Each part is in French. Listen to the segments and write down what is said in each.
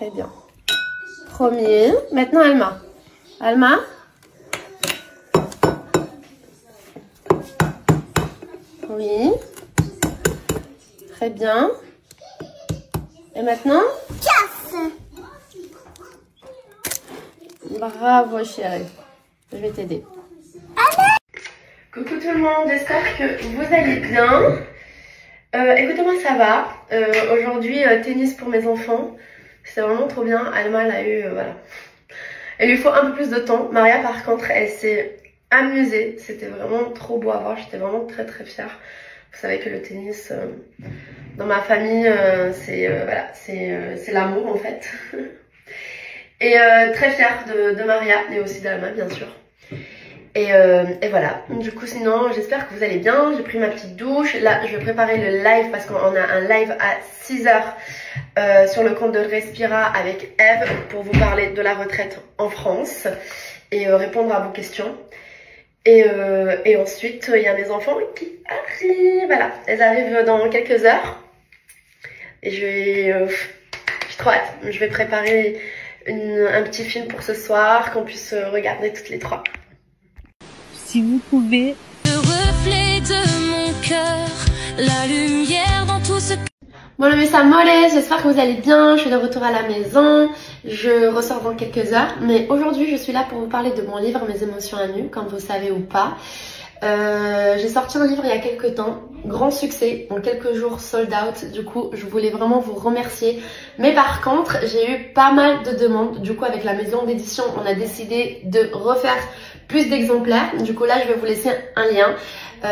Très bien. Premier. Maintenant Alma. Alma. Oui. Très bien. Et maintenant? Casse. Bravo chérie. Je vais t'aider. Coucou tout le monde, j'espère que vous allez bien. Écoutez-moi, ça va. Aujourd'hui, tennis pour mes enfants. C'était vraiment trop bien. Alma, elle a eu, voilà. Elle lui faut un peu plus de temps. Maria, par contre, elle s'est amusée. C'était vraiment trop beau à voir. J'étais vraiment très très fière. Vous savez que le tennis, dans ma famille, voilà, c'est l'amour en fait. Et très fière de Maria et aussi d'Alma, bien sûr. Et voilà, du coup sinon j'espère que vous allez bien. J'ai pris ma petite douche, là je vais préparer le live parce qu'on a un live à 6h sur le compte de Respira avec Eve pour vous parler de la retraite en France et répondre à vos questions. Et ensuite il y a mes enfants qui arrivent, voilà, elles arrivent dans quelques heures et j'ai trop hâte. Je vais préparer un petit film pour ce soir qu'on puisse regarder toutes les trois. Si vous pouvez. Le reflet de mon cœur, la lumière dans tout ce... Bon le ça mollet, j'espère que vous allez bien, je suis de retour à la maison, je ressors dans quelques heures, mais aujourd'hui je suis là pour vous parler de mon livre Mes émotions à nu, comme vous savez ou pas. J'ai sorti un livre il y a quelques temps, grand succès, en quelques jours sold out, du coup je voulais vraiment vous remercier. Mais par contre j'ai eu pas mal de demandes, du coup avec la maison d'édition on a décidé de refaire plus d'exemplaires. Du coup là je vais vous laisser un lien.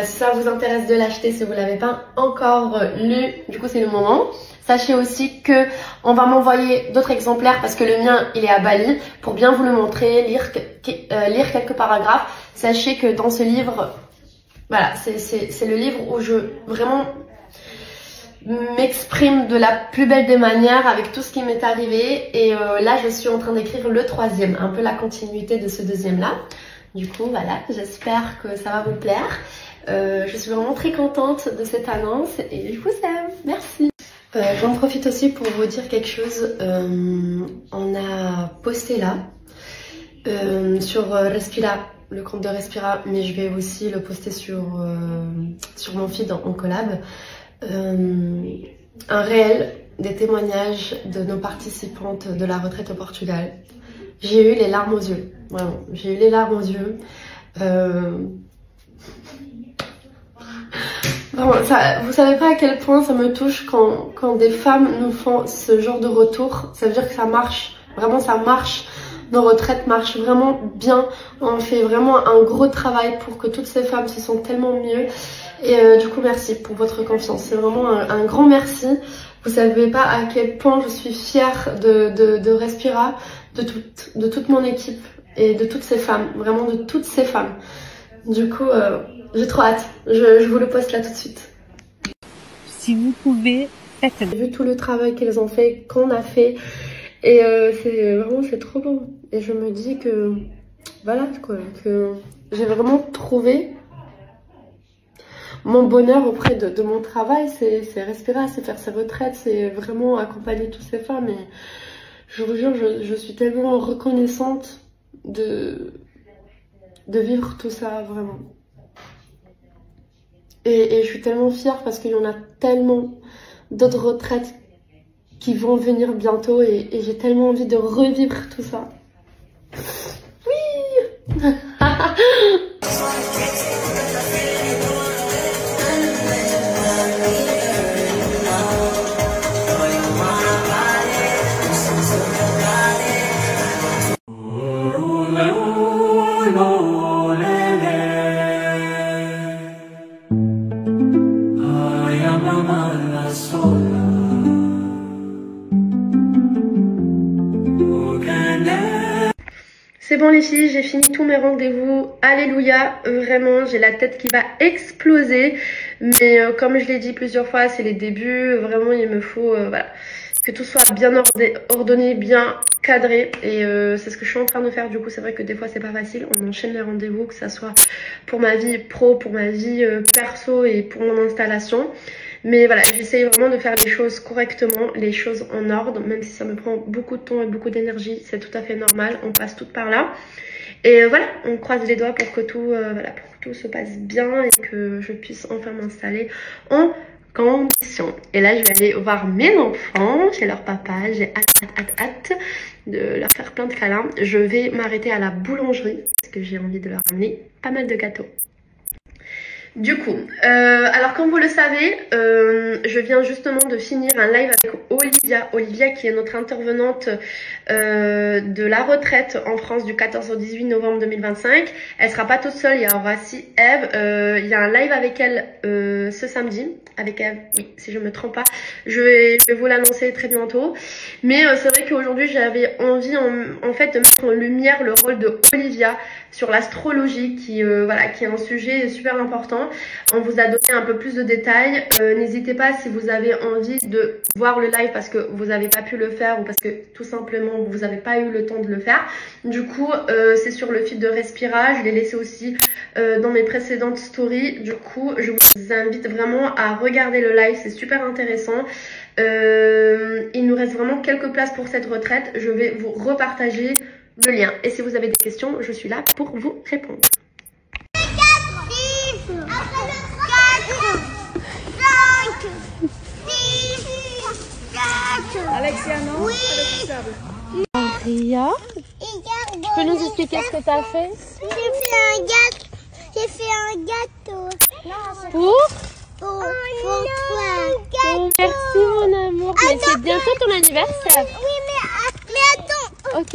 Si ça vous intéresse de l'acheter, si vous ne l'avez pas encore lu, du coup c'est le moment. Sachez aussi que on va m'envoyer d'autres exemplaires parce que le mien il est à Bali pour bien vous le montrer, lire quelques paragraphes. Sachez que dans ce livre, voilà, c'est le livre où je vraiment m'exprime de la plus belle des manières avec tout ce qui m'est arrivé. Et là je suis en train d'écrire le troisième, un peu la continuité de ce deuxième là. Du coup voilà, j'espère que ça va vous plaire. Je suis vraiment très contente de cette annonce et je vous aime, merci. J'en profite aussi pour vous dire quelque chose. On a posté là sur Respira, le compte de Respira, mais je vais aussi le poster sur mon feed en collab. Un réel des témoignages de nos participantes de la retraite au Portugal. J'ai eu les larmes aux yeux, vraiment, j'ai eu les larmes aux yeux. Vraiment, ça, vous savez pas à quel point ça me touche quand des femmes nous font ce genre de retour. Ça veut dire que ça marche, vraiment ça marche. Nos retraites marchent vraiment bien. On fait vraiment un gros travail pour que toutes ces femmes se sentent tellement mieux. Et du coup merci pour votre confiance, c'est vraiment un grand merci. Vous savez pas à quel point je suis fière de Respira, de toute mon équipe et de toutes ces femmes, vraiment de toutes ces femmes. Du coup, j'ai trop hâte, je vous le poste là tout de suite. Si vous pouvez, faites-le. J'ai vu tout le travail qu'elles ont fait, qu'on a fait, et c'est trop beau. Et je me dis que, voilà quoi, que j'ai vraiment trouvé mon bonheur auprès de mon travail, c'est respirer, c'est faire ses retraites, c'est vraiment accompagner toutes ces femmes. Et je vous jure, je suis tellement reconnaissante de vivre tout ça, vraiment. Et je suis tellement fière parce qu'il y en a tellement d'autres retraites qui vont venir bientôt et j'ai tellement envie de revivre tout ça. Oui. C'est bon les filles, j'ai fini tous mes rendez-vous, alléluia, vraiment j'ai la tête qui va exploser, mais comme je l'ai dit plusieurs fois, c'est les débuts, vraiment il me faut voilà, que tout soit bien ordonné, bien cadré, et c'est ce que je suis en train de faire. Du coup c'est vrai que des fois c'est pas facile, on enchaîne les rendez-vous, que ça soit pour ma vie pro, pour ma vie perso et pour mon installation. Mais voilà, j'essaye vraiment de faire les choses correctement, les choses en ordre, même si ça me prend beaucoup de temps et beaucoup d'énergie, c'est tout à fait normal, on passe toutes par là. Et voilà, on croise les doigts pour que tout, pour que tout se passe bien et que je puisse enfin m'installer en condition. Et là, je vais aller voir mes enfants chez leur papa. J'ai hâte de leur faire plein de câlins. Je vais m'arrêter à la boulangerie parce que j'ai envie de leur amener pas mal de gâteaux. Du coup, alors comme vous le savez, je viens justement de finir un live avec Olivia qui est notre intervenante de la retraite en France du 14 au 18 novembre 2025. Elle sera pas toute seule, il y aura aussi Eve. Il y a un live avec elle ce samedi, avec Eve, oui, si je me trompe pas. Je vais vous l'annoncer très bientôt. Mais c'est vrai qu'aujourd'hui j'avais envie en fait de mettre en lumière le rôle de Olivia sur l'astrologie qui est un sujet super important. On vous a donné un peu plus de détails. N'hésitez pas si vous avez envie de voir le live parce que vous n'avez pas pu le faire ou parce que tout simplement vous n'avez pas eu le temps de le faire. Du coup, c'est sur le feed de Respira. Je l'ai laissé aussi dans mes précédentes stories. Du coup, je vous invite vraiment à regarder le live. C'est super intéressant. Il nous reste vraiment quelques places pour cette retraite. Je vais vous repartager le lien. Et si vous avez des questions, je suis là pour vous répondre. Alexia, non? Oui. Maria, tu peux nous expliquer ce que tu as fait? J'ai fait un gâteau. Pour Pour toi. Oh, merci mon amour. Mais c'est bientôt ton anniversaire. Oui, mais attends. Ok.